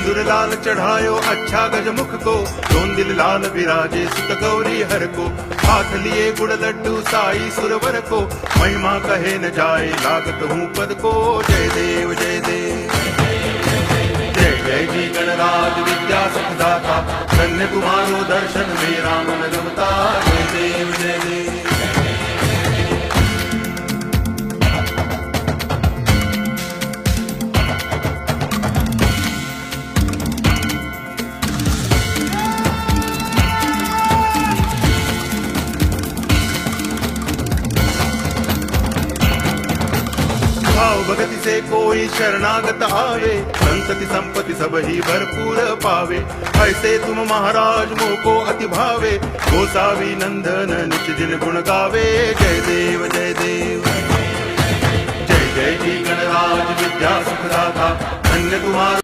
सिंदूर लाल चढ़ायो अच्छा गजमुख को, दोन दिल लाल विराजे सुत गौरी हर को। हाथ लिए गुड़ लड्डू साई सुरवर को, महिमा कहे न जाए लागत हूँ पद को। जय देव जय देव जय जय जी गणराज विद्या सुखदाता, धन्य तुम्हारो दर्शन मेरा मन रमता। जय देव जय देव भाव भगति से कोई शरणागत आवे, संतति संपत्ति सब ही भरपूर पावे। ऐसे तुम महाराज मोको अति भावे, गोसावी नंदन नित्य दिन गुण गावे। जय देव जय देव जय जय जी गणराज विद्या सुखदाता, धन्य तुम्हारा